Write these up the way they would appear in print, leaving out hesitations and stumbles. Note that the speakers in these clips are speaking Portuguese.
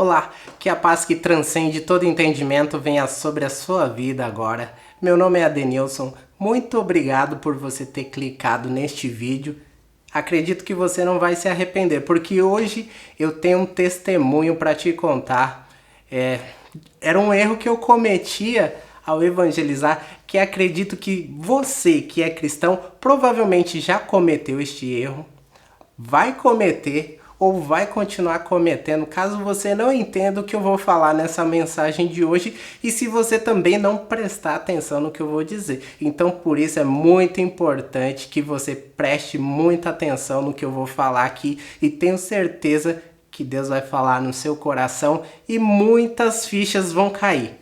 Olá, que a paz que transcende todo entendimento venha sobre a sua vida agora. Meu nome é Adenilson, muito obrigado por você ter clicado neste vídeo. Acredito que você não vai se arrepender, porque hoje eu tenho um testemunho para te contar. Era um erro que eu cometia ao evangelizar, que acredito que você que é cristão provavelmente já cometeu este erro, vai cometer ou vai continuar cometendo, caso você não entenda o que eu vou falar nessa mensagem de hoje e se você também não prestar atenção no que eu vou dizer. Então, por isso é muito importante que você preste muita atenção no que eu vou falar aqui e tenho certeza que Deus vai falar no seu coração e muitas fichas vão cair.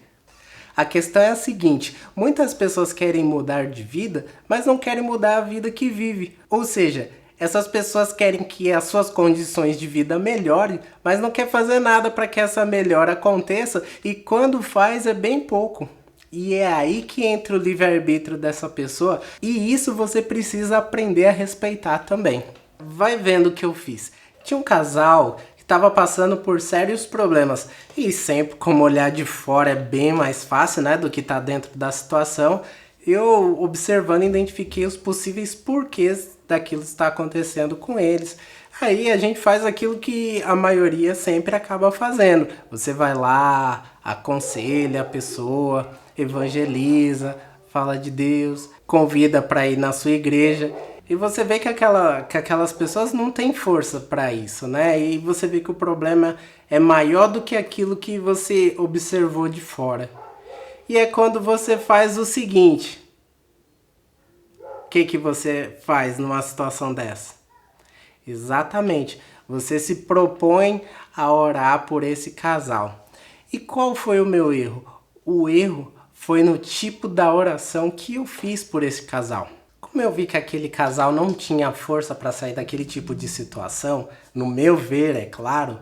A questão é a seguinte: muitas pessoas querem mudar de vida, mas não querem mudar a vida que vive. Ou seja, essas pessoas querem que as suas condições de vida melhorem, mas não quer fazer nada para que essa melhora aconteça e quando faz é bem pouco. E é aí que entra o livre-arbítrio dessa pessoa e isso você precisa aprender a respeitar também. Vai vendo o que eu fiz. Tinha um casal que estava passando por sérios problemas e sempre como olhar de fora é bem mais fácil, né, do que tá dentro da situação. Eu observando identifiquei os possíveis porquês daquilo que está acontecendo com eles. Aí a gente faz aquilo que a maioria sempre acaba fazendo. Você vai lá, aconselha a pessoa, evangeliza, fala de Deus, convida para ir na sua igreja. E você vê que aquelas pessoas não têm força para isso, né? E você vê que o problema é maior do que aquilo que você observou de fora. E é quando você faz o seguinte: o que você faz numa situação dessa? Exatamente, você se propõe a orar por esse casal. E qual foi o meu erro? O erro foi no tipo da oração que eu fiz por esse casal. Como eu vi que aquele casal não tinha força para sair daquele tipo de situação, no meu ver, é claro,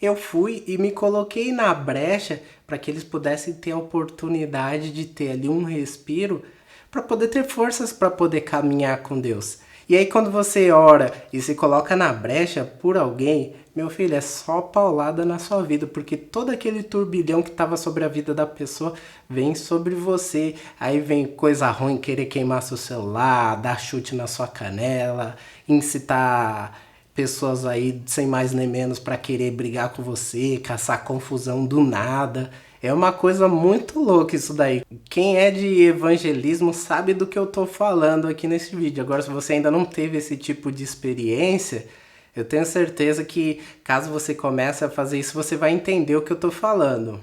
eu fui e me coloquei na brecha para que eles pudessem ter a oportunidade de ter ali um respiro para poder ter forças para poder caminhar com Deus. E aí quando você ora e se coloca na brecha por alguém, meu filho, é só paulada na sua vida, porque todo aquele turbilhão que estava sobre a vida da pessoa vem sobre você. Aí vem coisa ruim, querer queimar seu celular, dar chute na sua canela, incitar pessoas aí sem mais nem menos para querer brigar com você, caçar confusão do nada. É uma coisa muito louca isso daí. Quem é de evangelismo sabe do que eu tô falando aqui nesse vídeo. Agora, se você ainda não teve esse tipo de experiência, eu tenho certeza que caso você comece a fazer isso, você vai entender o que eu tô falando.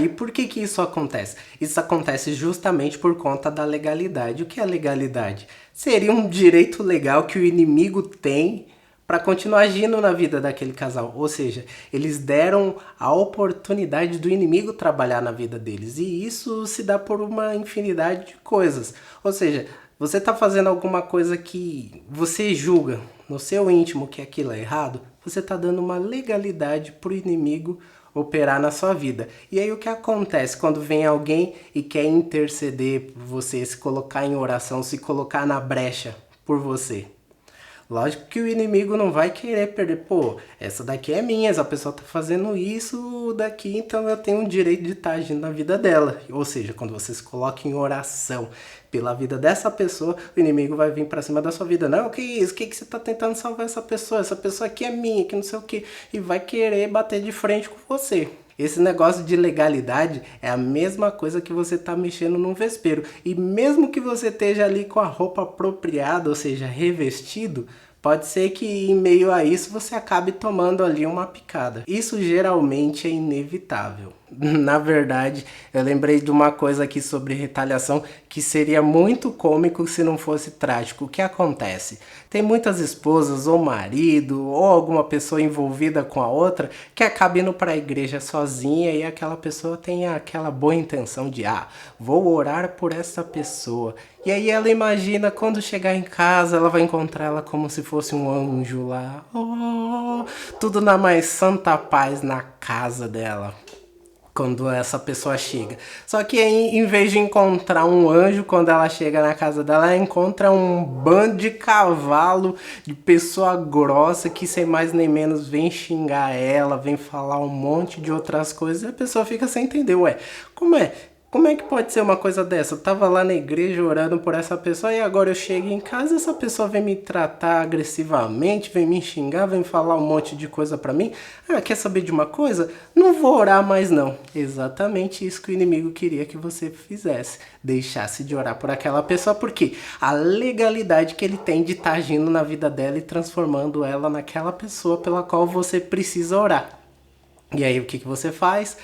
E por que isso acontece? Isso acontece justamente por conta da legalidade. O que é legalidade? Seria um direito legal que o inimigo tem para continuar agindo na vida daquele casal. Ou seja, eles deram a oportunidade do inimigo trabalhar na vida deles. E isso se dá por uma infinidade de coisas. Ou seja, você está fazendo alguma coisa que você julga no seu íntimo que aquilo é errado, você está dando uma legalidade para o inimigo operar na sua vida. E aí o que acontece quando vem alguém e quer interceder por você, se colocar em oração, se colocar na brecha por você? Lógico que o inimigo não vai querer perder. Pô, essa daqui é minha, essa pessoa tá fazendo isso daqui, então eu tenho o direito de estar agindo na vida dela. Ou seja, quando você se coloca em oração pela vida dessa pessoa, o inimigo vai vir pra cima da sua vida. Não, que isso? Que você tá tentando salvar essa pessoa? Essa pessoa aqui é minha, que não sei o que. E vai querer bater de frente com você. Esse negócio de legalidade é a mesma coisa que você tá mexendo num vespeiro. E mesmo que você esteja ali com a roupa apropriada, ou seja, revestido, pode ser que em meio a isso você acabe tomando ali uma picada. Isso geralmente é inevitável. Na verdade, eu lembrei de uma coisa aqui sobre retaliação que seria muito cômico se não fosse trágico. O que acontece? Tem muitas esposas ou marido ou alguma pessoa envolvida com a outra que acaba indo para a igreja sozinha e aquela pessoa tem aquela boa intenção de vou orar por essa pessoa. E aí ela imagina quando chegar em casa ela vai encontrar ela como se fosse um anjo lá. Tudo na mais santa paz na casa dela. quando essa pessoa chega. Só que aí, em vez de encontrar um anjo, quando ela chega na casa dela, ela encontra um bando de cavalo, de pessoa grossa, que sem mais nem menos vem xingar ela, vem falar um monte de outras coisas, e a pessoa fica sem entender, ué, como é? Como é que pode ser uma coisa dessa? Eu tava lá na igreja orando por essa pessoa e agora eu chego em casa e essa pessoa vem me tratar agressivamente, vem me xingar, vem falar um monte de coisa pra mim. Ah, quer saber de uma coisa? Não vou orar mais não. Exatamente isso que o inimigo queria que você fizesse. Deixasse de orar por aquela pessoa, porque a legalidade que ele tem de estar agindo na vida dela e transformando ela naquela pessoa pela qual você precisa orar. E aí o que você faz?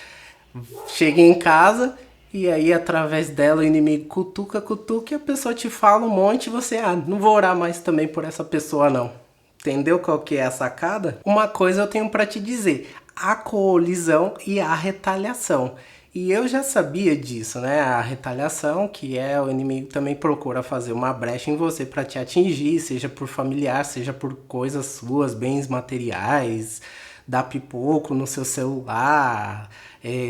Chega em casa e aí através dela o inimigo cutuca, cutuca e a pessoa te fala um monte e você, não vou orar mais também por essa pessoa não. Entendeu qual que é a sacada? Uma coisa eu tenho pra te dizer, a colisão e a retaliação. E eu já sabia disso, né? A retaliação, que é o inimigo também procura fazer uma brecha em você para te atingir, seja por familiar, seja por coisas suas, bens materiais, dar pipoco no seu celular,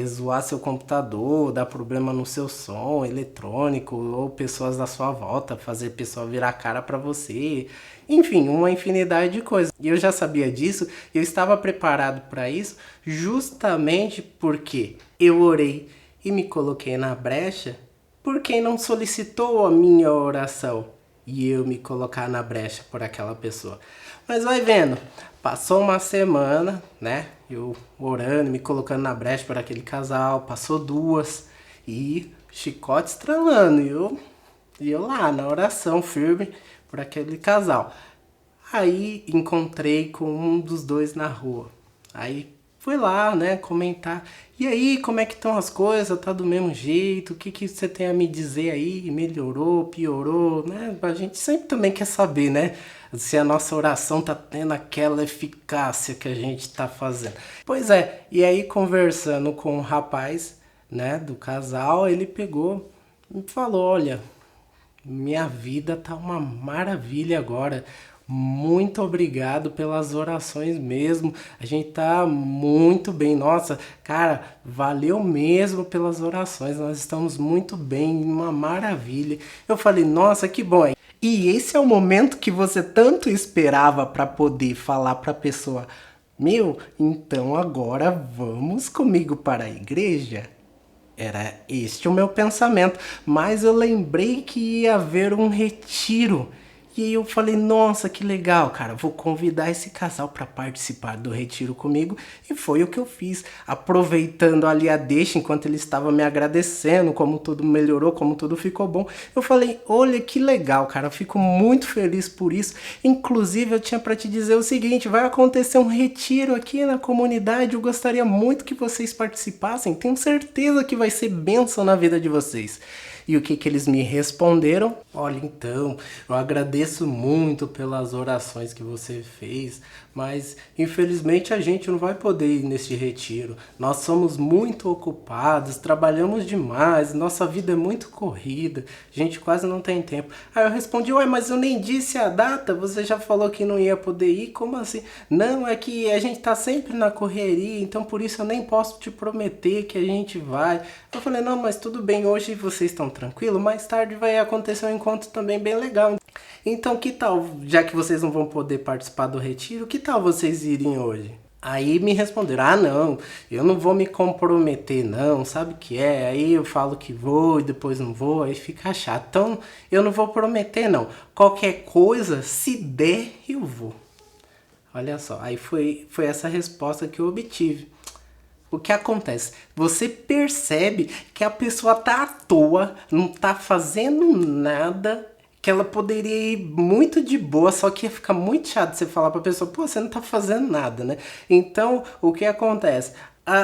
zoar seu computador, dar problema no seu som eletrônico, ou pessoas da sua volta, fazer pessoa virar a cara para você. Enfim, uma infinidade de coisas. E eu já sabia disso, eu estava preparado para isso justamente porque eu orei e me coloquei na brecha por quem não solicitou a minha oração e eu me colocar na brecha por aquela pessoa. Mas vai vendo, passou uma semana, né? Eu orando, me colocando na brecha por aquele casal, passou 2 e chicote estralando. E eu lá na oração firme por aquele casal. Aí encontrei com um dos dois na rua. Aí fui lá, né, comentar. E aí, como é que estão as coisas? Tá do mesmo jeito? O que você tem a me dizer aí? Melhorou, piorou, né? A gente sempre também quer saber, né? Se a nossa oração tá tendo aquela eficácia que a gente tá fazendo. Pois é, e aí conversando com o rapaz, né, do casal, ele pegou e me falou, olha, minha vida tá uma maravilha agora. Muito obrigado pelas orações mesmo. A gente tá muito bem. Nossa, cara, valeu mesmo pelas orações. Nós estamos muito bem, uma maravilha. Eu falei, nossa, que bom. E esse é o momento que você tanto esperava para poder falar para a pessoa: meu, então agora vamos comigo para a igreja? Era este o meu pensamento, mas eu lembrei que ia haver um retiro. E aí eu falei, nossa, que legal, cara, vou convidar esse casal para participar do retiro comigo. E foi o que eu fiz, aproveitando ali a deixa enquanto ele estava me agradecendo, como tudo melhorou, como tudo ficou bom. Eu falei, olha que legal, cara, eu fico muito feliz por isso. Inclusive eu tinha para te dizer o seguinte, vai acontecer um retiro aqui na comunidade, eu gostaria muito que vocês participassem, tenho certeza que vai ser bênção na vida de vocês. E o que eles me responderam? Olha, então, eu agradeço muito pelas orações que você fez, mas infelizmente a gente não vai poder ir nesse retiro. Nós somos muito ocupados, trabalhamos demais, nossa vida é muito corrida, a gente quase não tem tempo. Aí eu respondi, ué, mas eu nem disse a data, você já falou que não ia poder ir, como assim? Não, é que a gente tá sempre na correria, então por isso eu nem posso te prometer que a gente vai. Eu falei, não, mas tudo bem, hoje vocês estão tranquilos, mais tarde vai acontecer um encontro também bem legal. Então que tal, já que vocês não vão poder participar do retiro, que tal vocês irem hoje? Aí me responderam, não, eu não vou me comprometer não, sabe o que é? Aí eu falo que vou e depois não vou, aí fica chato. Então eu não vou prometer não, qualquer coisa, se der, eu vou. Olha só, aí foi essa resposta que eu obtive. O que acontece? Você percebe que a pessoa tá à toa, não tá fazendo nada, que ela poderia ir muito de boa, só que ia ficar muito chato você falar pra pessoa, pô, você não tá fazendo nada, né? Então, o que acontece?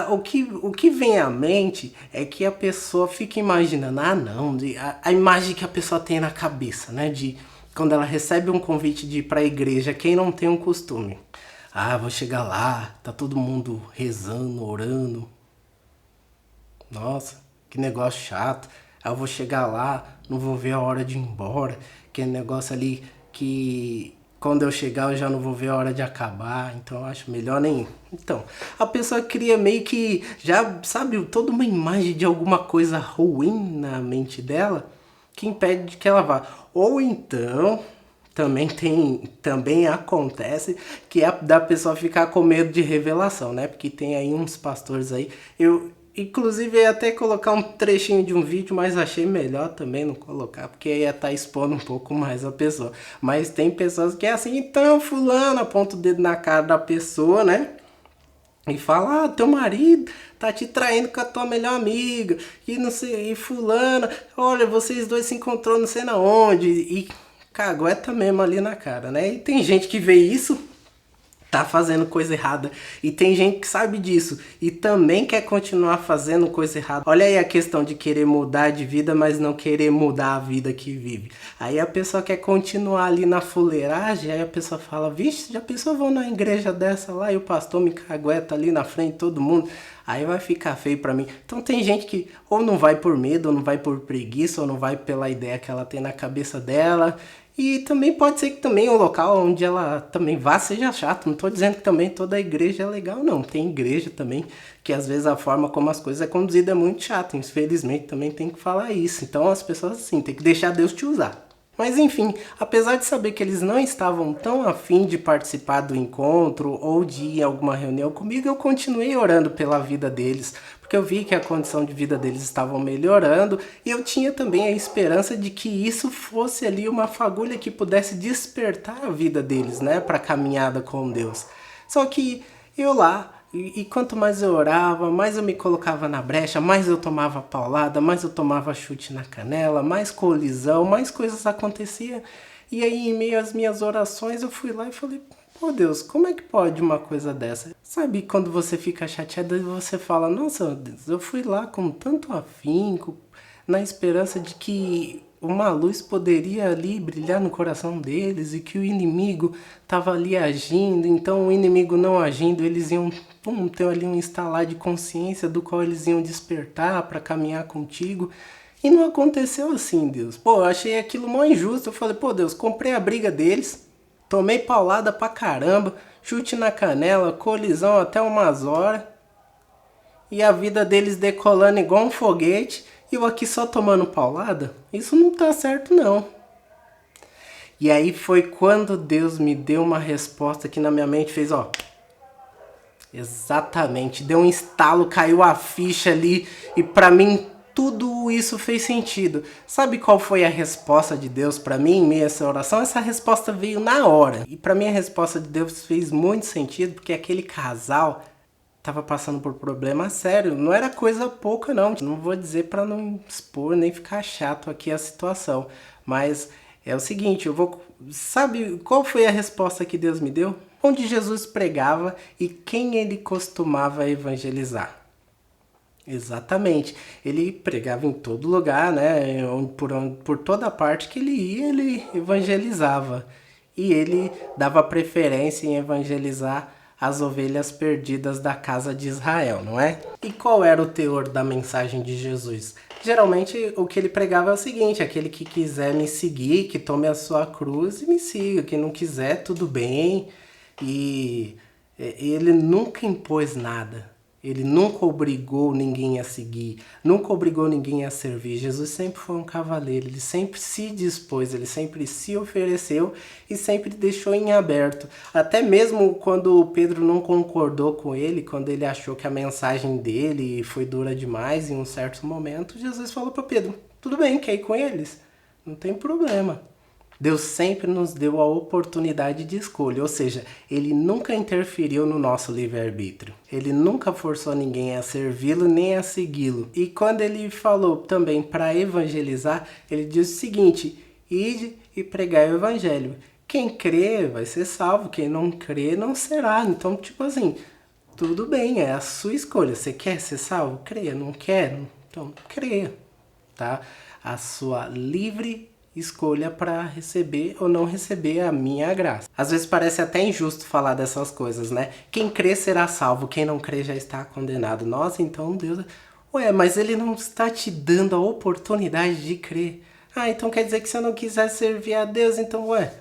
O que vem à mente é que a pessoa fica imaginando, não, a imagem que a pessoa tem na cabeça, né? De quando ela recebe um convite de ir pra igreja, quem não tem um costume. Vou chegar lá, tá todo mundo rezando, orando. Nossa, que negócio chato. Aí eu vou chegar lá, não vou ver a hora de ir embora. Aquele negócio ali que quando eu chegar eu já não vou ver a hora de acabar, então eu acho melhor nem... Então, a pessoa cria meio que, já sabe, toda uma imagem de alguma coisa ruim na mente dela, que impede de que ela vá. Ou então, também acontece que é da pessoa ficar com medo de revelação, né? Porque tem aí uns pastores aí, inclusive ia até colocar um trechinho de um vídeo, mas achei melhor também não colocar, porque ia estar expondo um pouco mais a pessoa. Mas tem pessoas que é assim, então fulano, aponta o dedo na cara da pessoa, né? E fala, teu marido tá te traindo com a tua melhor amiga, e não sei, e fulana, olha, vocês dois se encontrou não sei na onde, e cagueta mesmo ali na cara, né? E tem gente que vê isso, tá fazendo coisa errada. E tem gente que sabe disso e também quer continuar fazendo coisa errada. Olha aí a questão de querer mudar de vida, mas não querer mudar a vida que vive. Aí a pessoa quer continuar ali na fuleiragem, aí a pessoa fala, vixe, já pensou, vou na igreja dessa lá e o pastor me cagueta ali na frente de todo mundo. Aí vai ficar feio pra mim. Então tem gente que ou não vai por medo, ou não vai por preguiça, ou não vai pela ideia que ela tem na cabeça dela. E também pode ser que também o local onde ela também vá seja chato. Não tô dizendo que também toda igreja é legal, não. Tem igreja também que às vezes a forma como as coisas é conduzida é muito chata. Infelizmente também tem que falar isso. Então as pessoas assim, tem que deixar Deus te usar. Mas enfim, apesar de saber que eles não estavam tão afim de participar do encontro ou de ir a alguma reunião comigo, eu continuei orando pela vida deles, porque eu vi que a condição de vida deles estava melhorando e eu tinha também a esperança de que isso fosse ali uma fagulha que pudesse despertar a vida deles, né, para a caminhada com Deus. Só que eu lá, e quanto mais eu orava, mais eu me colocava na brecha, mais eu tomava paulada, mais eu tomava chute na canela, mais colisão, mais coisas aconteciam. E aí, em meio às minhas orações, eu fui lá e falei, pô Deus, como é que pode uma coisa dessa? Sabe, quando você fica chateado e você fala, nossa Deus, eu fui lá com tanto afinco, na esperança de que uma luz poderia ali brilhar no coração deles e que o inimigo estava ali agindo, então o inimigo não agindo, eles iam ter ali um estalar de consciência do qual eles iam despertar para caminhar contigo. E não aconteceu assim, Deus. Pô, eu achei aquilo mó injusto. Eu falei, pô Deus, comprei a briga deles, tomei paulada pra caramba, chute na canela, colisão até umas horas, e a vida deles decolando igual um foguete, e eu aqui só tomando paulada? Isso não tá certo não. E aí foi quando Deus me deu uma resposta que na minha mente fez, ó. Exatamente, deu um estalo, caiu a ficha ali e pra mim tudo isso fez sentido. Sabe qual foi a resposta de Deus pra mim em meio a essa oração? Essa resposta veio na hora. E pra mim a resposta de Deus fez muito sentido, porque aquele casal tava passando por problema sério. Não era coisa pouca não. Não vou dizer pra não expor nem ficar chato aqui a situação. Mas é o seguinte, sabe qual foi a resposta que Deus me deu? Onde Jesus pregava e quem ele costumava evangelizar. Exatamente, ele pregava em todo lugar, né? Por toda parte que ele ia, ele evangelizava. E ele dava preferência em evangelizar as ovelhas perdidas da casa de Israel, não é? E qual era o teor da mensagem de Jesus? Geralmente o que ele pregava é o seguinte, aquele que quiser me seguir, que tome a sua cruz e me siga, quem não quiser, tudo bem. E ele nunca impôs nada. Ele nunca obrigou ninguém a seguir, nunca obrigou ninguém a servir. Jesus sempre foi um cavaleiro, ele sempre se dispôs, ele sempre se ofereceu e sempre deixou em aberto. Até mesmo quando Pedro não concordou com ele, quando ele achou que a mensagem dele foi dura demais em um certo momento, Jesus falou para Pedro, tudo bem, quer ir com eles? Não tem problema. Deus sempre nos deu a oportunidade de escolha, ou seja, ele nunca interferiu no nosso livre-arbítrio. Ele nunca forçou ninguém a servi-lo nem a segui-lo. E quando ele falou também para evangelizar, ele diz o seguinte, ide e pregai o evangelho. Quem crê vai ser salvo, quem não crê não será. Então, tipo assim, tudo bem, é a sua escolha. Você quer ser salvo? Creia, não quer? Então, creia, tá? A sua livre escolha para receber ou não receber a minha graça. Às vezes parece até injusto falar dessas coisas, né? Quem crê será salvo, quem não crê já está condenado. Nossa, então Deus... Ué, mas ele não está te dando a oportunidade de crer. Ah, então quer dizer que se eu não quiser servir a Deus, então, ué...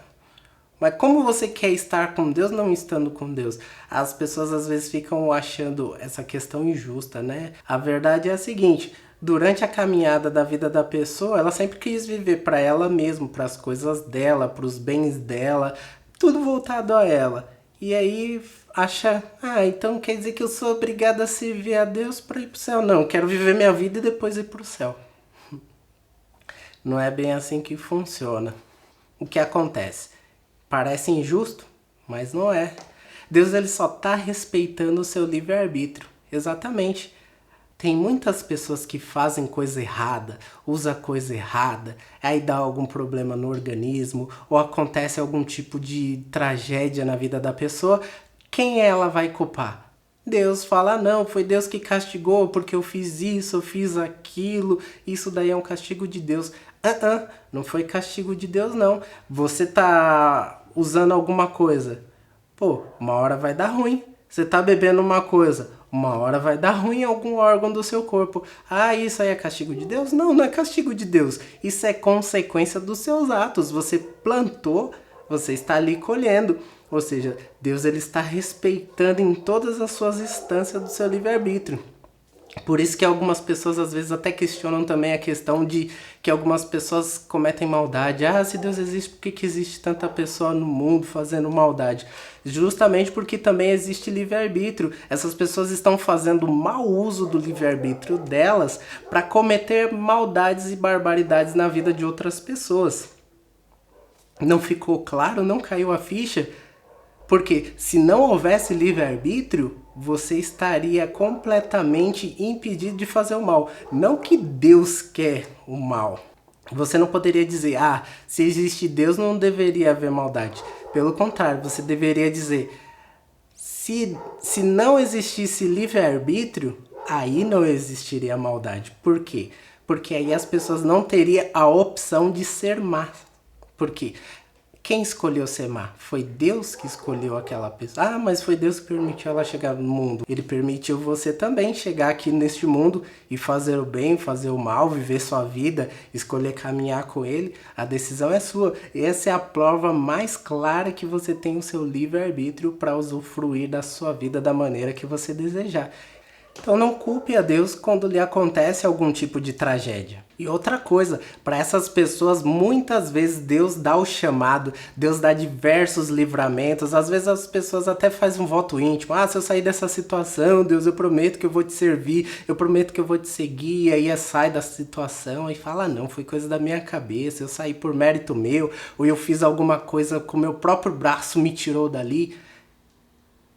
Mas como você quer estar com Deus não estando com Deus? As pessoas às vezes ficam achando essa questão injusta, né? A verdade é a seguinte: durante a caminhada da vida da pessoa, ela sempre quis viver para ela mesma, para as coisas dela, para os bens dela, tudo voltado a ela. E aí acha, então quer dizer que eu sou obrigada a servir a Deus para ir pro céu? Não, quero viver minha vida e depois ir pro céu. Não é bem assim que funciona. O que acontece? Parece injusto, mas não é. Deus ele só está respeitando o seu livre-arbítrio. Exatamente. Tem muitas pessoas que fazem coisa errada, usa coisa errada, aí dá algum problema no organismo, ou acontece algum tipo de tragédia na vida da pessoa. Quem ela vai culpar? Deus fala, não, foi Deus que castigou porque eu fiz isso, eu fiz aquilo, isso daí é um castigo de Deus. Não foi castigo de Deus não. Você tá usando alguma coisa, pô, uma hora vai dar ruim. Você tá bebendo uma coisa, uma hora vai dar ruim em algum órgão do seu corpo. Isso aí é castigo de Deus? Não, não é castigo de Deus. Isso é consequência dos seus atos. Você plantou, você está ali colhendo. Ou seja, Deus ele está respeitando em todas as suas instâncias do seu livre-arbítrio. Por isso que algumas pessoas às vezes até questionam também a questão de que algumas pessoas cometem maldade. Se Deus existe, por que existe tanta pessoa no mundo fazendo maldade? Justamente porque também existe livre-arbítrio. Essas pessoas estão fazendo mau uso do livre-arbítrio delas para cometer maldades e barbaridades na vida de outras pessoas. Não ficou claro? Não caiu a ficha? Porque se não houvesse livre-arbítrio, você estaria completamente impedido de fazer o mal. Não que Deus quer o mal. Você não poderia dizer, se existe Deus não deveria haver maldade. Pelo contrário, você deveria dizer, se não existisse livre-arbítrio, aí não existiria maldade. Por quê? Porque aí as pessoas não teriam a opção de ser má. Por quê? Quem escolheu ser má? Foi Deus que escolheu aquela pessoa. Mas foi Deus que permitiu ela chegar no mundo. Ele permitiu você também chegar aqui neste mundo e fazer o bem, fazer o mal, viver sua vida, escolher caminhar com Ele. A decisão é sua. Essa é a prova mais clara que você tem o seu livre-arbítrio para usufruir da sua vida da maneira que você desejar. Então não culpe a Deus quando lhe acontece algum tipo de tragédia. E outra coisa, para essas pessoas muitas vezes Deus dá o chamado, Deus dá diversos livramentos, às vezes as pessoas até fazem um voto íntimo, se eu sair dessa situação, Deus, eu prometo que eu vou te servir, eu prometo que eu vou te seguir, aí sai da situação e fala, não, foi coisa da minha cabeça, eu saí por mérito meu, ou eu fiz alguma coisa com o meu próprio braço me tirou dali.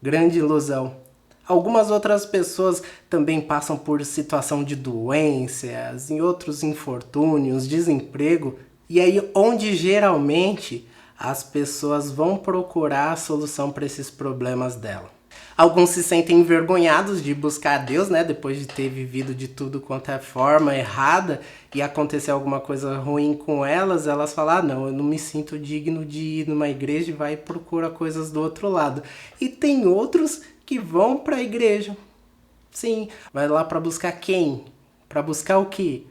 Grande ilusão. Algumas outras pessoas também passam por situação de doenças, em outros infortúnios, desemprego. E aí onde geralmente as pessoas vão procurar a solução para esses problemas dela. Alguns se sentem envergonhados de buscar Deus, né? Depois de ter vivido de tudo quanto é forma errada e acontecer alguma coisa ruim com elas falam, não, eu não me sinto digno de ir numa igreja e vai e procura coisas do outro lado. E tem outros que vão para a igreja. Sim, vai lá para buscar quem? Para buscar o quê?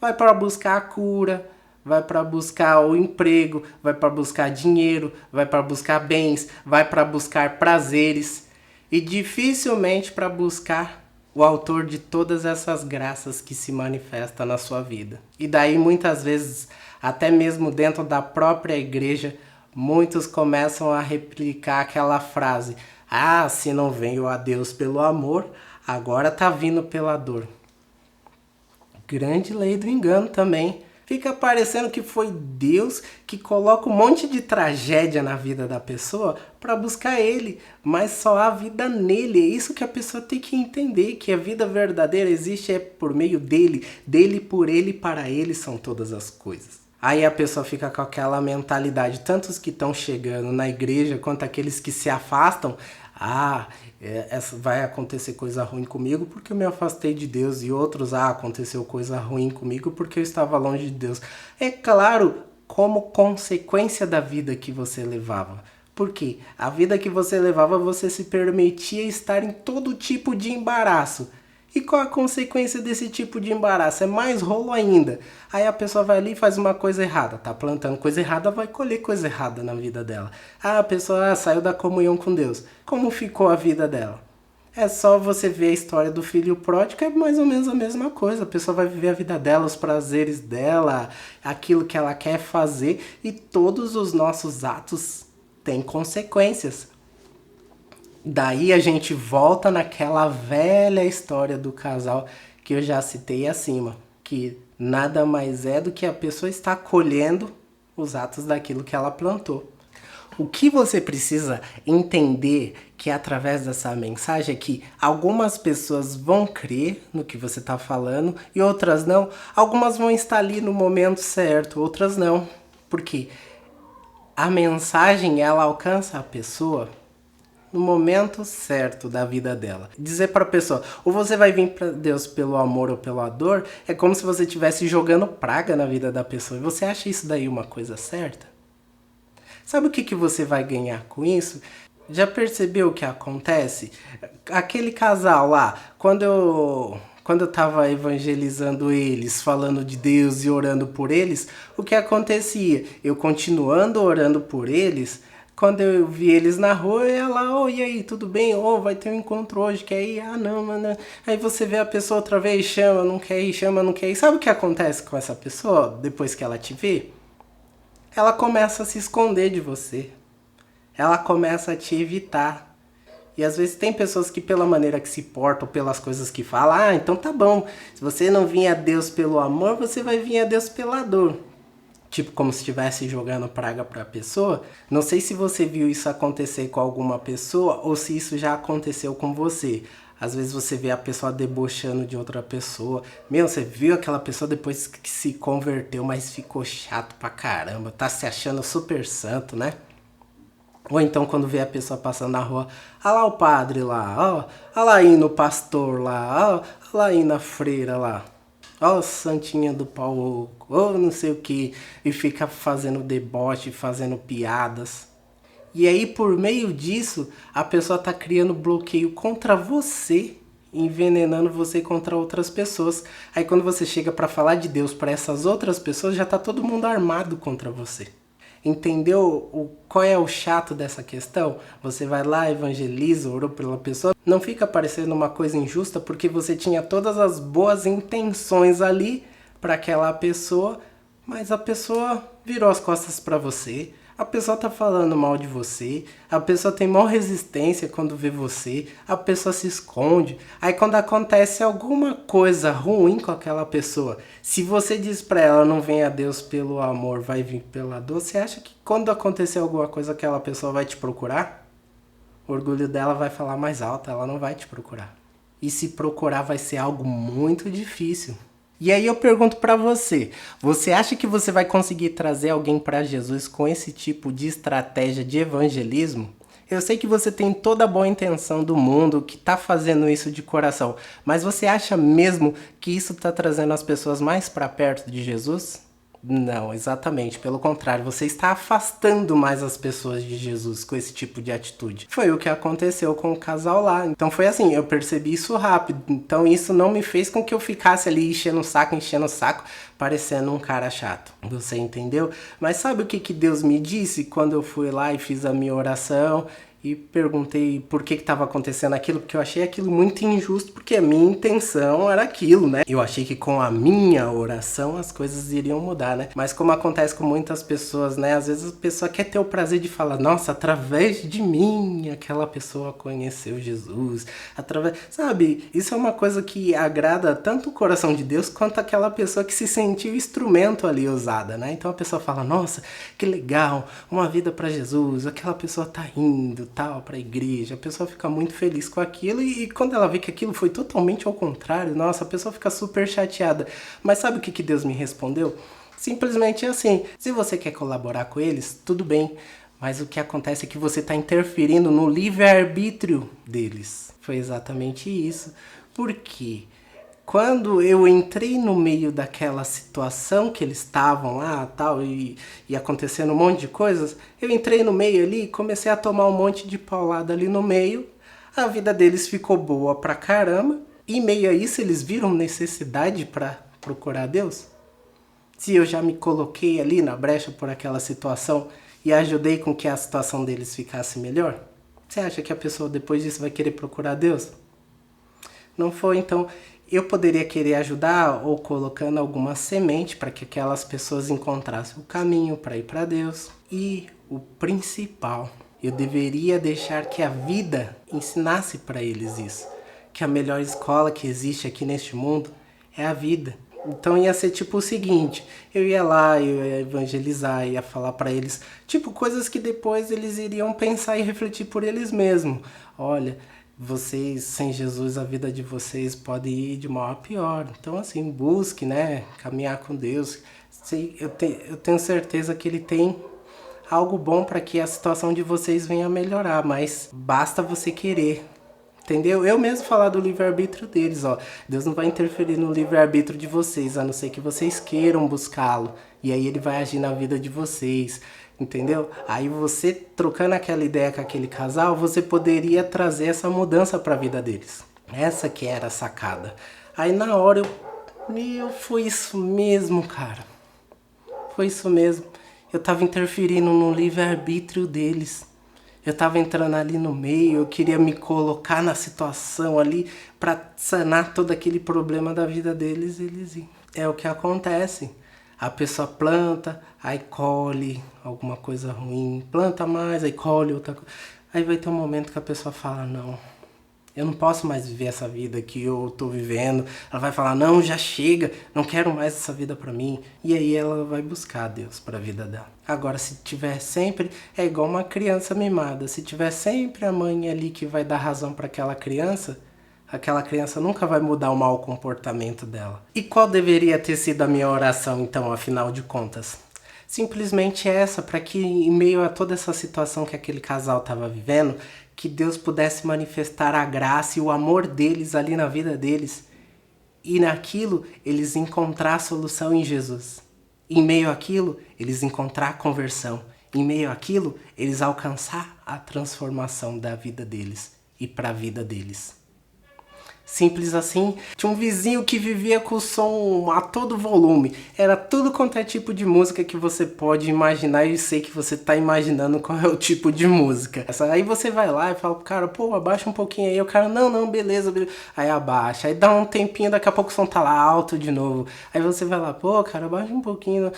Vai para buscar a cura, vai para buscar o emprego, vai para buscar dinheiro, vai para buscar bens, vai para buscar prazeres e dificilmente para buscar o autor de todas essas graças que se manifestam na sua vida. E daí muitas vezes, até mesmo dentro da própria igreja, muitos começam a replicar aquela frase, se não veio a Deus pelo amor, agora tá vindo pela dor. Grande lei do engano também. Fica parecendo que foi Deus que coloca um monte de tragédia na vida da pessoa para buscar Ele, mas só há vida nele. É isso que a pessoa tem que entender, que a vida verdadeira existe por meio dele, por ele, para ele são todas as coisas. Aí a pessoa fica com aquela mentalidade, tanto os que estão chegando na igreja, quanto aqueles que se afastam, vai acontecer coisa ruim comigo porque eu me afastei de Deus, e outros, aconteceu coisa ruim comigo porque eu estava longe de Deus. É claro, como consequência da vida que você levava. Porque a vida que você levava, você se permitia estar em todo tipo de embaraço. E qual a consequência desse tipo de embaraço? É mais rolo ainda. Aí a pessoa vai ali e faz uma coisa errada. Tá plantando coisa errada, vai colher coisa errada na vida dela. Ah, a pessoa saiu da comunhão com Deus. Como ficou a vida dela? É só você ver a história do filho pródigo, é mais ou menos a mesma coisa. A pessoa vai viver a vida dela, os prazeres dela, aquilo que ela quer fazer. E todos os nossos atos têm consequências. Daí a gente volta naquela velha história do casal que eu já citei acima, que nada mais é do que a pessoa está colhendo os atos daquilo que ela plantou. O que você precisa entender que através dessa mensagem é que algumas pessoas vão crer no que você está falando e outras não. Algumas vão estar ali no momento certo, outras não. Porque a mensagem ela alcança a pessoa no momento certo da vida dela. Dizer para a pessoa, ou você vai vir para Deus pelo amor ou pela dor, é como se você estivesse jogando praga na vida da pessoa. E você acha isso daí uma coisa certa? Sabe o que você vai ganhar com isso? Já percebeu o que acontece? Aquele casal lá, quando eu estava evangelizando eles, falando de Deus e orando por eles, o que acontecia? Eu continuando orando por eles, quando eu vi eles na rua, eu ia lá, oh, e aí, tudo bem? Oh, vai ter um encontro hoje, quer ir? Ah, não, mano. Aí você vê a pessoa outra vez, chama, não quer ir, chama, não quer ir. Sabe o que acontece com essa pessoa depois que ela te vê? Ela começa a se esconder de você. Ela começa a te evitar. E às vezes tem pessoas que pela maneira que se portam, pelas coisas que falam, ah, então tá bom. Se você não vir a Deus pelo amor, você vai vir a Deus pela dor. Tipo, como se estivesse jogando praga pra pessoa. Não sei se você viu isso acontecer com alguma pessoa ou se isso já aconteceu com você. Às vezes você vê a pessoa debochando de outra pessoa. Meu, você viu aquela pessoa depois que se converteu, mas ficou chato pra caramba. Tá se achando super santo, né? Ou então quando vê a pessoa passando na rua, olha lá o padre lá, ó, olha lá indo o pastor lá, ó, olha lá indo a freira lá. Ó, santinha do pau, ou não sei o que, e fica fazendo deboche, fazendo piadas. E aí, por meio disso, a pessoa tá criando bloqueio contra você, envenenando você contra outras pessoas. Aí quando você chega para falar de Deus para essas outras pessoas, já tá todo mundo armado contra você. Entendeu qual é o chato dessa questão? Você vai lá, evangeliza, orou pela pessoa. Não fica parecendo uma coisa injusta porque você tinha todas as boas intenções ali para aquela pessoa, mas a pessoa virou as costas para você. A pessoa tá falando mal de você, a pessoa tem maior resistência quando vê você, a pessoa se esconde. Aí quando acontece alguma coisa ruim com aquela pessoa, se você diz pra ela não vem a Deus pelo amor, vai vir pela dor, você acha que quando acontecer alguma coisa aquela pessoa vai te procurar? O orgulho dela vai falar mais alto, ela não vai te procurar. E se procurar vai ser algo muito difícil. E aí eu pergunto pra você, você acha que você vai conseguir trazer alguém pra Jesus com esse tipo de estratégia de evangelismo? Eu sei que você tem toda a boa intenção do mundo, que tá fazendo isso de coração, mas você acha mesmo que isso tá trazendo as pessoas mais pra perto de Jesus? Não, exatamente. Pelo contrário, você está afastando mais as pessoas de Jesus com esse tipo de atitude. Foi o que aconteceu com o casal lá. Então foi assim, eu percebi isso rápido. Então isso não me fez com que eu ficasse ali enchendo o saco, parecendo um cara chato. Você entendeu? Mas sabe o que Deus me disse quando eu fui lá e fiz a minha oração? E perguntei por que estava acontecendo aquilo, porque eu achei aquilo muito injusto, porque a minha intenção era aquilo, né? Eu achei que com a minha oração as coisas iriam mudar, né? Mas como acontece com muitas pessoas, né? Às vezes a pessoa quer ter o prazer de falar, nossa, através de mim aquela pessoa conheceu Jesus, através... Sabe? Isso é uma coisa que agrada tanto o coração de Deus quanto aquela pessoa que se sentiu instrumento ali usada, né? Então a pessoa fala, nossa, que legal, uma vida para Jesus, aquela pessoa tá indo, tal, para a igreja, a pessoa fica muito feliz com aquilo e quando ela vê que aquilo foi totalmente ao contrário, nossa, a pessoa fica super chateada. Mas sabe o que Deus me respondeu? Simplesmente assim, se você quer colaborar com eles, tudo bem, mas o que acontece é que você está interferindo no livre-arbítrio deles. Foi exatamente isso. Por quê? Quando eu entrei no meio daquela situação que eles estavam lá tal, e acontecendo um monte de coisas, eu entrei no meio ali e comecei a tomar um monte de paulada ali no meio. A vida deles ficou boa pra caramba. em meio a isso eles viram necessidade para procurar Deus? Se eu já me coloquei ali na brecha por aquela situação e ajudei com que a situação deles ficasse melhor, você acha que a pessoa depois disso vai querer procurar Deus? Não foi, então eu poderia querer ajudar ou colocando alguma semente para que aquelas pessoas encontrassem o caminho para ir para Deus. E o principal, eu deveria deixar que a vida ensinasse para eles isso. Que a melhor escola que existe aqui neste mundo é a vida. Então ia ser tipo o seguinte, eu ia lá, eu ia evangelizar, ia falar para eles, tipo coisas que depois eles iriam pensar e refletir por eles mesmos. Olha, vocês, sem Jesus, a vida de vocês pode ir de mal a pior. Então assim, busque, né, caminhar com Deus. Eu tenho certeza que Ele tem algo bom para que a situação de vocês venha a melhorar, mas basta você querer. Entendeu? Eu mesmo falar do livre-arbítrio deles, ó. Deus não vai interferir no livre-arbítrio de vocês, a não ser que vocês queiram buscá-lo. E aí ele vai agir na vida de vocês, entendeu? Aí você, trocando aquela ideia com aquele casal, você poderia trazer essa mudança para a vida deles. Essa que era a sacada. Aí na hora foi isso mesmo, cara. Foi isso mesmo. Eu tava interferindo no livre-arbítrio deles. Eu tava entrando ali no meio, eu queria me colocar na situação ali para sanar todo aquele problema da vida deles. É o que acontece. A pessoa planta, aí colhe alguma coisa ruim, planta mais, aí colhe outra coisa. Aí vai ter um momento que a pessoa fala, não, eu não posso mais viver essa vida que eu tô vivendo. Ela vai falar, não, já chega, não quero mais essa vida pra mim. E aí ela vai buscar Deus pra vida dela. Agora, se tiver sempre, é igual uma criança mimada. Se tiver sempre a mãe ali que vai dar razão pra aquela criança nunca vai mudar o mau comportamento dela. E qual deveria ter sido a minha oração, então, afinal de contas? Simplesmente essa, para que em meio a toda essa situação que aquele casal estava vivendo, que Deus pudesse manifestar a graça e o amor deles ali na vida deles. E naquilo, eles encontrar a solução em Jesus. Em meio àquilo, eles encontrar a conversão. Em meio àquilo, eles alcançar a transformação da vida deles e para a vida deles. Simples assim. Tinha um vizinho que vivia com o som a todo volume. Era tudo quanto é tipo de música que você pode imaginar. E eu sei que você tá imaginando qual é o tipo de música. Aí você vai lá e fala pro cara, pô, abaixa um pouquinho aí. O cara, não, beleza. Aí abaixa. Aí dá um tempinho, daqui a pouco o som tá lá alto de novo. Aí você vai lá, pô, cara, abaixa um pouquinho.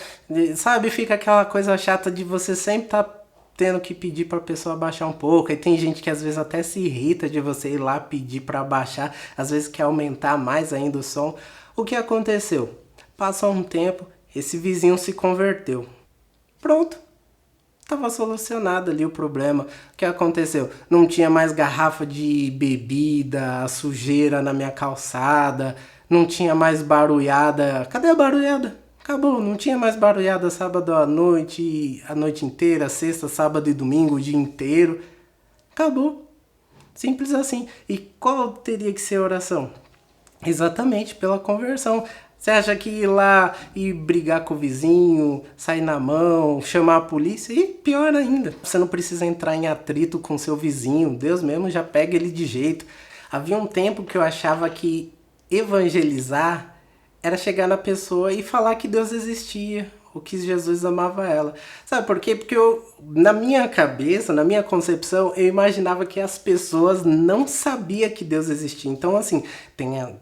Sabe, fica aquela coisa chata de você sempre tá tendo que pedir para a pessoa abaixar um pouco. E tem gente que às vezes até se irrita de você ir lá pedir para abaixar, às vezes quer aumentar mais ainda o som. O que aconteceu? Passou um tempo, esse vizinho se converteu. Pronto. Estava solucionado ali o problema. O que aconteceu? Não tinha mais garrafa de bebida, sujeira na minha calçada, não tinha mais barulhada. Cadê a barulhada? Acabou, não tinha mais barulhada sábado à noite, a noite inteira, sexta, sábado e domingo, o dia inteiro. Acabou. Simples assim. E qual teria que ser a oração? Exatamente, pela conversão. Você acha que ir lá e brigar com o vizinho, sair na mão, chamar a polícia? E pior ainda, você não precisa entrar em atrito com seu vizinho. Deus mesmo já pega ele de jeito. Havia um tempo que eu achava que evangelizar era chegar na pessoa e falar que Deus existia, ou que Jesus amava ela. Sabe por quê? Porque na minha cabeça, na minha concepção, eu imaginava que as pessoas não sabiam que Deus existia. Então, assim,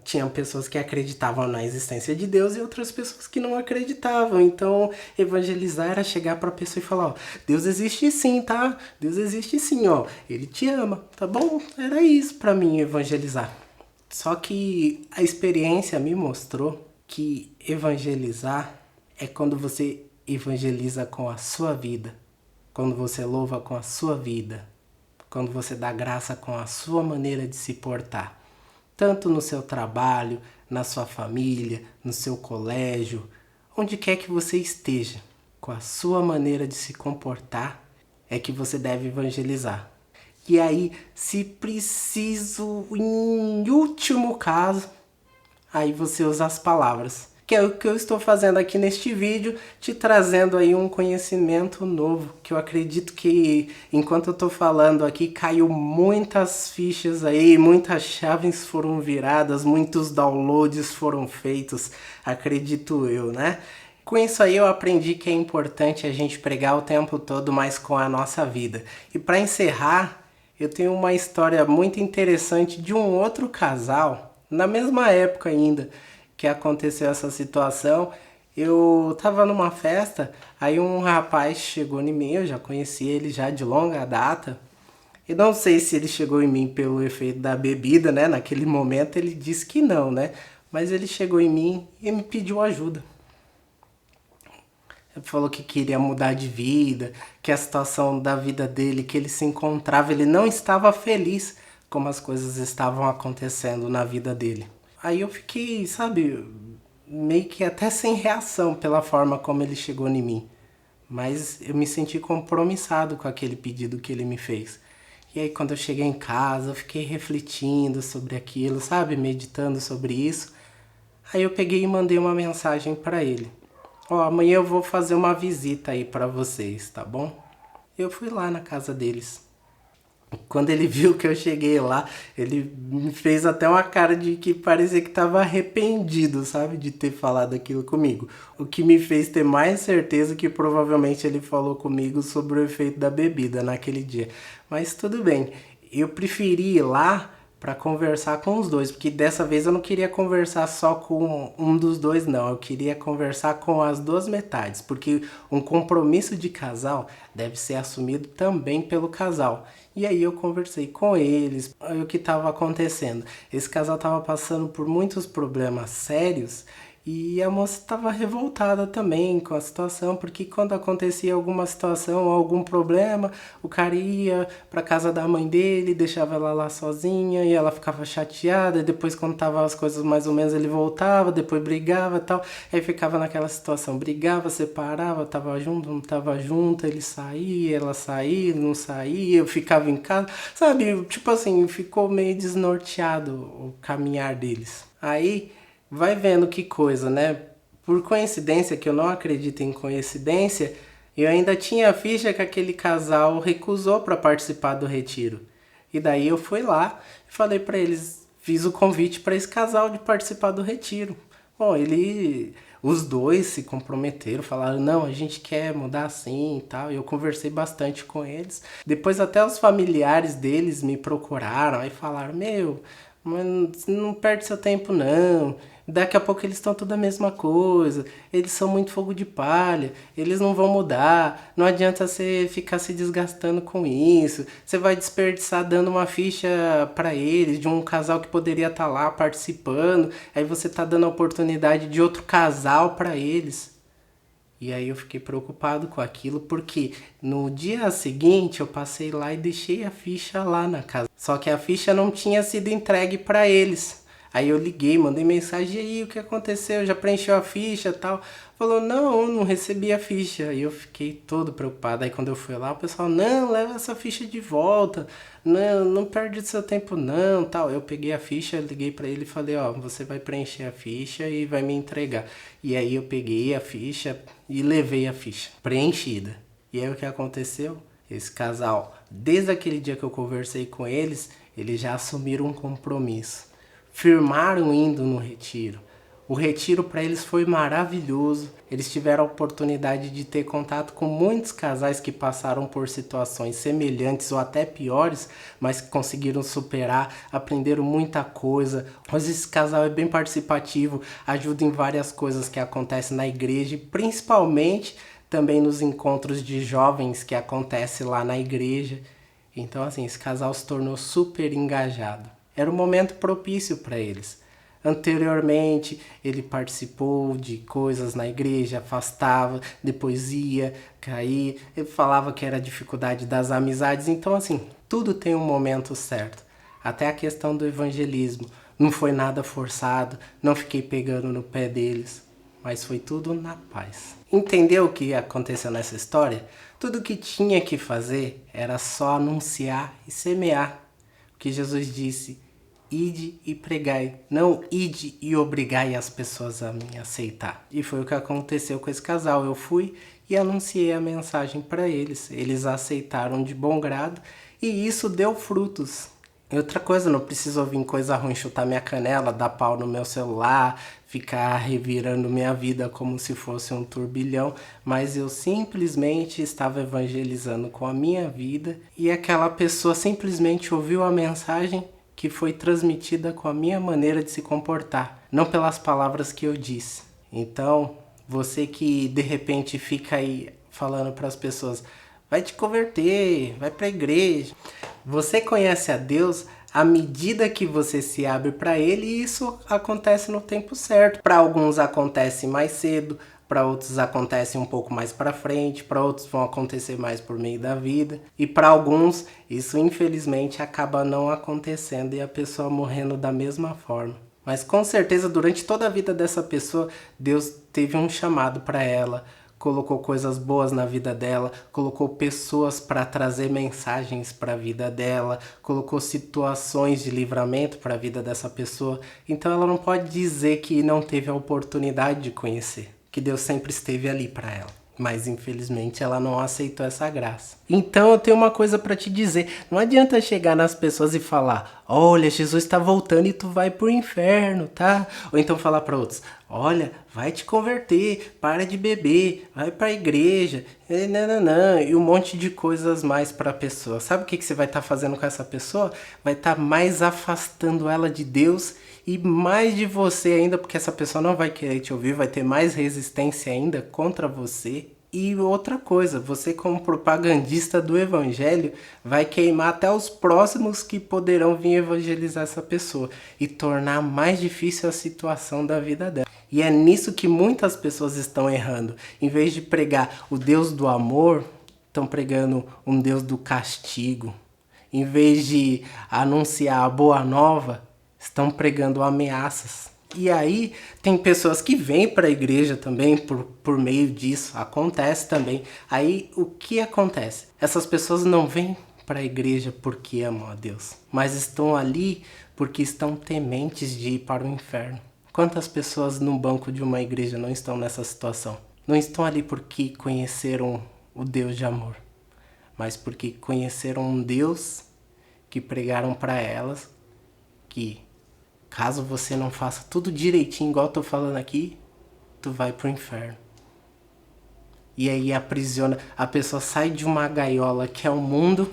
tinham pessoas que acreditavam na existência de Deus e outras pessoas que não acreditavam. Então, evangelizar era chegar para a pessoa e falar, ó, Deus existe sim, tá? Deus existe sim, ó. Ele te ama, tá bom? Era isso para mim, evangelizar. Só que a experiência me mostrou que evangelizar é quando você evangeliza com a sua vida, quando você louva com a sua vida, quando você dá graça com a sua maneira de se portar, tanto no seu trabalho, na sua família, no seu colégio, onde quer que você esteja, com a sua maneira de se comportar, é que você deve evangelizar. E aí, se preciso, em último caso, aí você usa as palavras, que é o que eu estou fazendo aqui neste vídeo, te trazendo aí um conhecimento novo, que eu acredito que enquanto eu estou falando aqui, caiu muitas fichas aí, muitas chaves foram viradas, muitos downloads foram feitos, acredito eu, né? Com isso aí eu aprendi que é importante a gente pregar o tempo todo, mas com a nossa vida. E para encerrar, eu tenho uma história muito interessante de um outro casal, na mesma época ainda, que aconteceu essa situação. Eu tava numa festa, aí um rapaz chegou em mim, eu já conheci ele já de longa data. E não sei se ele chegou em mim pelo efeito da bebida, né? Naquele momento ele disse que não, né? Mas ele chegou em mim e me pediu ajuda. Ele falou que queria mudar de vida, que a situação da vida dele, que ele se encontrava, ele não estava feliz como as coisas estavam acontecendo na vida dele. Aí eu fiquei, sabe, meio que até sem reação pela forma como ele chegou em mim. Mas eu me senti compromissado com aquele pedido que ele me fez. E aí quando eu cheguei em casa, eu fiquei refletindo sobre aquilo, sabe, meditando sobre isso. Aí eu peguei e mandei uma mensagem para ele. Ó, amanhã eu vou fazer uma visita aí para vocês, tá bom? Eu fui lá na casa deles. Quando ele viu que eu cheguei lá, ele me fez até uma cara de que parecia que estava arrependido, sabe? De ter falado aquilo comigo. O que me fez ter mais certeza que provavelmente ele falou comigo sobre o efeito da bebida naquele dia. Mas tudo bem, eu preferi ir lá para conversar com os dois, porque dessa vez eu não queria conversar só com um dos dois, não. Eu queria conversar com as duas metades, porque um compromisso de casal deve ser assumido também pelo casal. E aí eu conversei com eles, o que estava acontecendo. Esse casal estava passando por muitos problemas sérios e a moça estava revoltada também com a situação, porque quando acontecia alguma situação, algum problema, o cara ia para casa da mãe dele, deixava ela lá sozinha e ela ficava chateada. E depois quando tava as coisas mais ou menos ele voltava, depois brigava e tal. Aí ficava naquela situação, brigava, separava, tava junto, não tava junto, ele saía, ela saía, não saía, eu ficava em casa, sabe? Tipo assim, ficou meio desnorteado o caminhar deles. Aí vai vendo que coisa, né? Por coincidência, que eu não acredito em coincidência, eu ainda tinha a ficha que aquele casal recusou para participar do retiro. E daí eu fui lá e falei para eles, fiz o convite para esse casal de participar do retiro. Bom, os dois se comprometeram, falaram, não, a gente quer mudar assim e tal. E eu conversei bastante com eles. Depois até os familiares deles me procuraram e falaram, meu, mas não perde seu tempo não. Daqui a pouco eles estão tudo a mesma coisa. Eles são muito fogo de palha. Eles não vão mudar. Não adianta você ficar se desgastando com isso. Você vai desperdiçar dando uma ficha para eles de um casal que poderia estar lá participando. Aí você tá dando a oportunidade de outro casal para eles. E aí eu fiquei preocupado com aquilo, porque no dia seguinte eu passei lá e deixei a ficha lá na casa. Só que a ficha não tinha sido entregue para eles. Aí eu liguei, mandei mensagem, e aí o que aconteceu? Já preencheu a ficha e tal? Falou, não, eu não recebi a ficha. Aí eu fiquei todo preocupado. Aí quando eu fui lá, o pessoal, não, leva essa ficha de volta. Não, não perde seu tempo não, tal. Eu peguei a ficha, liguei pra ele e falei, ó, você vai preencher a ficha e vai me entregar. E aí eu peguei a ficha e levei a ficha preenchida. E aí o que aconteceu? Esse casal, desde aquele dia que eu conversei com eles, eles já assumiram um compromisso. Firmaram indo no retiro. O retiro para eles foi maravilhoso. Eles tiveram a oportunidade de ter contato com muitos casais que passaram por situações semelhantes ou até piores, mas que conseguiram superar, aprenderam muita coisa. Mas esse casal é bem participativo, ajuda em várias coisas que acontecem na igreja, principalmente também nos encontros de jovens que acontecem lá na igreja. Então assim, esse casal se tornou super engajado. Era um momento propício para eles. Anteriormente, ele participou de coisas na igreja, afastava, depois ia, caía, ele falava que era a dificuldade das amizades. Então, assim, tudo tem um momento certo. Até a questão do evangelismo. Não foi nada forçado, não fiquei pegando no pé deles, mas foi tudo na paz. Entendeu o que aconteceu nessa história? Tudo que tinha que fazer era só anunciar e semear. O que Jesus disse, ide e pregai, não ide e obrigai as pessoas a me aceitar. E foi o que aconteceu com esse casal. Eu fui e anunciei a mensagem para eles. Eles aceitaram de bom grado e isso deu frutos. E outra coisa, não preciso ouvir coisa ruim, chutar minha canela, dar pau no meu celular, ficar revirando minha vida como se fosse um turbilhão, mas eu simplesmente estava evangelizando com a minha vida e aquela pessoa simplesmente ouviu a mensagem que foi transmitida com a minha maneira de se comportar, não pelas palavras que eu disse. Então, você que de repente fica aí falando para as pessoas, vai te converter, vai para a igreja. Você conhece a Deus à medida que você se abre para Ele e isso acontece no tempo certo. Para alguns acontece mais cedo, para outros acontece um pouco mais para frente, para outros vão acontecer mais por meio da vida e para alguns isso infelizmente acaba não acontecendo e a pessoa morrendo da mesma forma. Mas com certeza durante toda a vida dessa pessoa Deus teve um chamado para ela, colocou coisas boas na vida dela, colocou pessoas para trazer mensagens para a vida dela, colocou situações de livramento para a vida dessa pessoa. Então ela não pode dizer que não teve a oportunidade de conhecer, que Deus sempre esteve ali para ela. Mas infelizmente ela não aceitou essa graça. Então eu tenho uma coisa para te dizer. Não adianta chegar nas pessoas e falar, olha, Jesus está voltando e tu vai pro inferno, tá? Ou então falar para outros, olha, vai te converter, para de beber, vai para a igreja, e um monte de coisas mais para a pessoa. Sabe o que você vai estar fazendo com essa pessoa? Vai estar mais afastando ela de Deus e mais de você ainda, porque essa pessoa não vai querer te ouvir, vai ter mais resistência ainda contra você. E outra coisa, você como propagandista do evangelho vai queimar até os próximos que poderão vir evangelizar essa pessoa e tornar mais difícil a situação da vida dela. E é nisso que muitas pessoas estão errando. Em vez de pregar o Deus do amor, estão pregando um Deus do castigo. Em vez de anunciar a boa nova, estão pregando ameaças. E aí tem pessoas que vêm para a igreja também por meio disso, acontece também. Aí o que acontece? Essas pessoas não vêm para a igreja porque amam a Deus, mas estão ali porque estão tementes de ir para o inferno. Quantas pessoas no banco de uma igreja não estão nessa situação? Não estão ali porque conheceram o Deus de amor, mas porque conheceram um Deus que pregaram para elas que caso você não faça tudo direitinho, igual eu tô falando aqui, tu vai pro inferno. E aí aprisiona, a pessoa sai de uma gaiola que é o mundo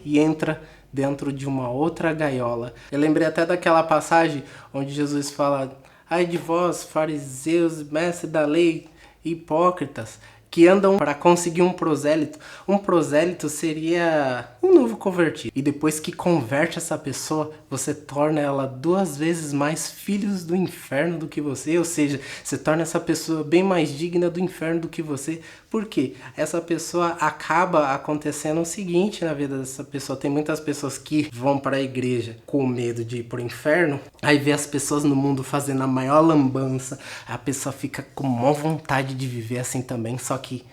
e entra dentro de uma outra gaiola. Eu lembrei até daquela passagem onde Jesus fala, ai de vós, fariseus, mestres da lei, hipócritas, que andam para conseguir um prosélito. Um prosélito seria um novo convertido. E depois que converte essa pessoa, você torna ela 2 vezes mais filhos do inferno do que você. Ou seja, você torna essa pessoa bem mais digna do inferno do que você. Por quê? Essa pessoa acaba acontecendo o seguinte na vida dessa pessoa. Tem muitas pessoas que vão para a igreja com medo de ir pro inferno. Aí vê as pessoas no mundo fazendo a maior lambança. A pessoa fica com maior vontade de viver assim também, só que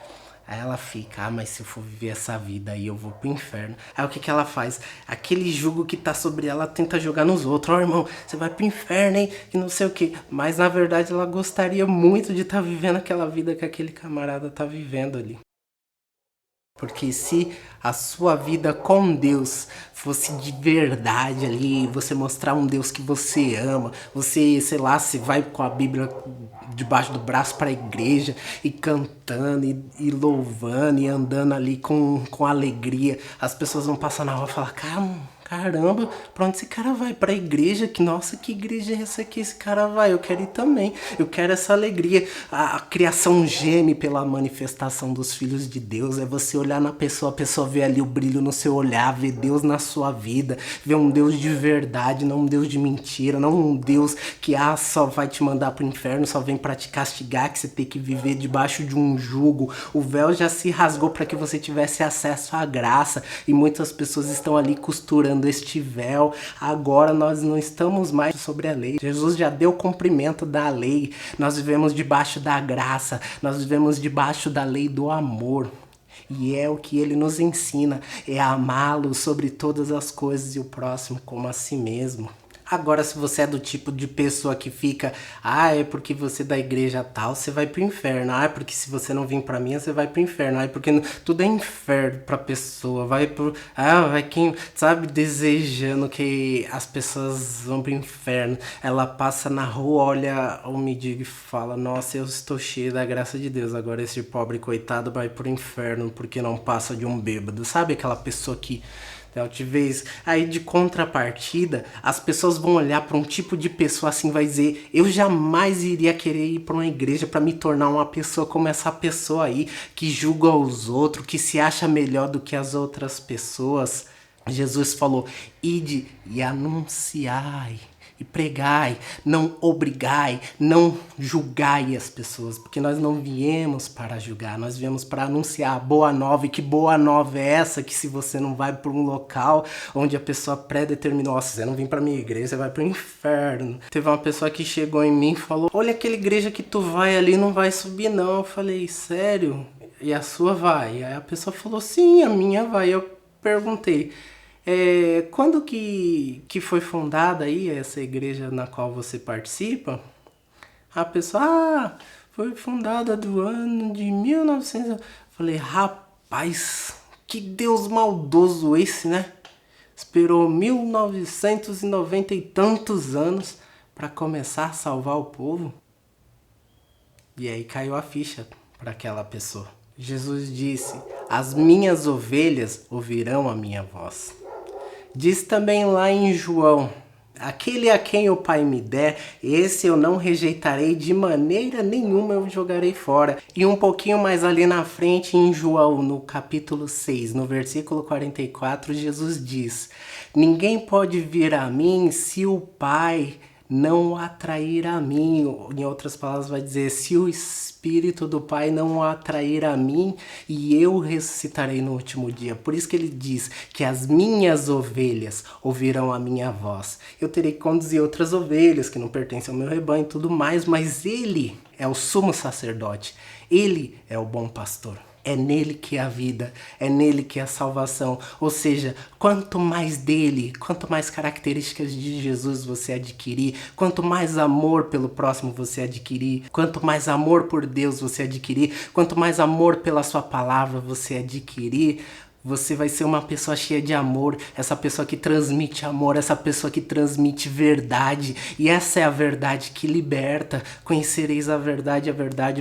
aí ela fica, mas se eu for viver essa vida aí eu vou pro inferno. Aí o que ela faz? Aquele jugo que tá sobre ela tenta jogar nos outros. Ó, irmão, você vai pro inferno, hein? Que não sei o que. Mas na verdade ela gostaria muito de estar vivendo aquela vida que aquele camarada tá vivendo ali. Porque se a sua vida com Deus fosse de verdade ali, você mostrar um Deus que você ama, você, sei lá, se vai com a Bíblia debaixo do braço para a igreja e cantando e louvando e andando ali com alegria, as pessoas vão passar na rua e falar, caramba, pra onde esse cara vai? Pra igreja? Nossa, que igreja é essa que esse cara vai? Eu quero ir também. Eu quero essa alegria. A criação geme pela manifestação dos filhos de Deus. É você olhar na pessoa, a pessoa vê ali o brilho no seu olhar, vê Deus na sua vida, vê um Deus de verdade, não um Deus de mentira, não um Deus que só vai te mandar pro inferno, só vem pra te castigar, que você tem que viver debaixo de um jugo. O véu já se rasgou para que você tivesse acesso à graça e muitas pessoas estão ali costurando este véu. Agora nós não estamos mais sobre a lei. Jesus já deu cumprimento da lei. Nós vivemos debaixo da graça. Nós vivemos debaixo da lei do amor. E é o que ele nos ensina, é amá-lo sobre todas as coisas e o próximo como a si mesmo. Agora, se você é do tipo de pessoa que fica, é porque você é da igreja tal, você vai pro inferno. É porque se você não vir pra mim, você vai pro inferno. É porque tudo é inferno pra pessoa. Vai quem, sabe, desejando que as pessoas vão pro inferno. Ela passa na rua, olha o mendigo e fala, nossa, eu estou cheio da graça de Deus. Agora esse pobre coitado vai pro inferno porque não passa de um bêbado. Sabe aquela pessoa que altivez. Aí de contrapartida, as pessoas vão olhar para um tipo de pessoa assim, vai dizer, eu jamais iria querer ir para uma igreja para me tornar uma pessoa como essa pessoa aí, que julga os outros, que se acha melhor do que as outras pessoas. Jesus falou, ide e anunciai e pregai, não obrigai, não julgai as pessoas, porque nós não viemos para julgar, nós viemos para anunciar a boa nova. E que boa nova é essa? Que se você não vai para um local onde a pessoa pré-determinou, nossa, você não vem para minha igreja, você vai para o inferno. Teve uma pessoa que chegou em mim e falou, olha aquela igreja que tu vai ali, não vai subir não. Eu falei, sério? E a sua vai? Aí a pessoa falou, sim, a minha vai. Eu perguntei, quando que foi fundada aí essa igreja na qual você participa? A pessoa, foi fundada do ano de 1900. Falei, rapaz, que Deus maldoso esse, né? Esperou 1990 e tantos anos para começar a salvar o povo. E aí caiu a ficha para aquela pessoa. Jesus disse, as minhas ovelhas ouvirão a minha voz. Diz também lá em João, aquele a quem o Pai me der, esse eu não rejeitarei, de maneira nenhuma eu jogarei fora. E um pouquinho mais ali na frente, em João, no capítulo 6, no versículo 44, Jesus diz, ninguém pode vir a mim se o Pai não o atrair a mim. Em outras palavras vai dizer, se o Espírito do Pai não o atrair a mim, e eu ressuscitarei no último dia. Por isso que ele diz que as minhas ovelhas ouvirão a minha voz. Eu terei que conduzir outras ovelhas que não pertencem ao meu rebanho e tudo mais, mas ele é o sumo sacerdote. Ele é o bom pastor. É nele que é a vida, é nele que é a salvação. Ou seja, quanto mais dele, quanto mais características de Jesus você adquirir, quanto mais amor pelo próximo você adquirir, quanto mais amor por Deus você adquirir, quanto mais amor pela sua palavra você adquirir, você vai ser uma pessoa cheia de amor, essa pessoa que transmite amor, essa pessoa que transmite verdade. E essa é a verdade que liberta. Conhecereis a verdade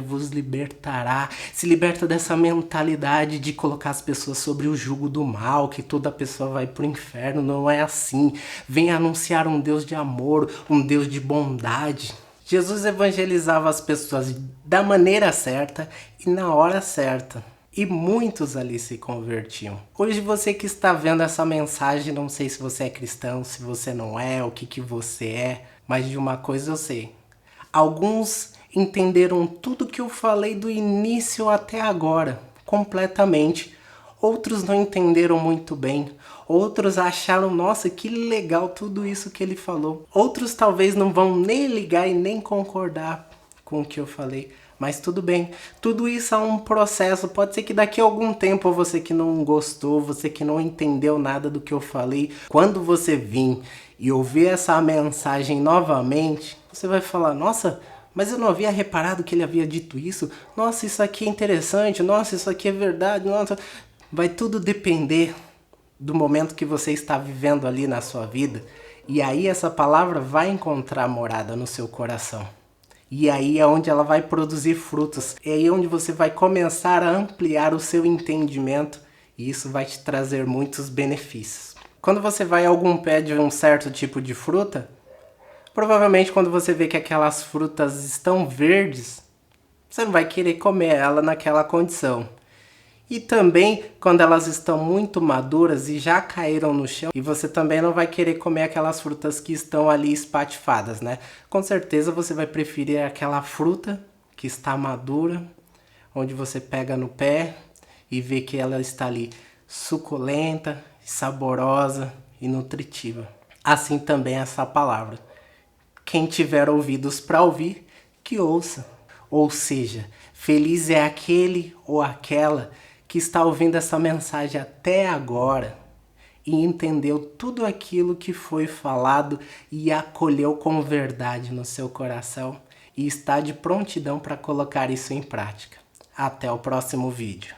vos libertará. Se liberta dessa mentalidade de colocar as pessoas sobre o jugo do mal, que toda pessoa vai pro inferno. Não é assim. Vem anunciar um Deus de amor, um Deus de bondade. Jesus evangelizava as pessoas da maneira certa e na hora certa. E muitos ali se convertiam. Hoje você que está vendo essa mensagem, não sei se você é cristão, se você não é, o que você é, mas de uma coisa eu sei. Alguns entenderam tudo que eu falei do início até agora, completamente. Outros não entenderam muito bem. Outros acharam, nossa, que legal tudo isso que ele falou. Outros talvez não vão nem ligar e nem concordar com o que eu falei. Mas tudo bem, tudo isso é um processo. Pode ser que daqui a algum tempo você que não gostou, você que não entendeu nada do que eu falei, quando você vir e ouvir essa mensagem novamente, você vai falar, nossa, mas eu não havia reparado que ele havia dito isso. Nossa, isso aqui é interessante, nossa, isso aqui é verdade, nossa. Vai tudo depender do momento que você está vivendo ali na sua vida. E aí essa palavra vai encontrar morada no seu coração. E aí é onde ela vai produzir frutos. É aí onde você vai começar a ampliar o seu entendimento. E isso vai te trazer muitos benefícios. Quando você vai a algum pé de um certo tipo de fruta, provavelmente quando você vê que aquelas frutas estão verdes, você não vai querer comer ela naquela condição. E também quando elas estão muito maduras e já caíram no chão, e você também não vai querer comer aquelas frutas que estão ali espatifadas, né? Com certeza você vai preferir aquela fruta que está madura, onde você pega no pé e vê que ela está ali suculenta, saborosa e nutritiva. Assim também essa palavra. Quem tiver ouvidos para ouvir, que ouça. Ou seja, feliz é aquele ou aquela que está ouvindo essa mensagem até agora e entendeu tudo aquilo que foi falado e acolheu com verdade no seu coração e está de prontidão para colocar isso em prática. Até o próximo vídeo.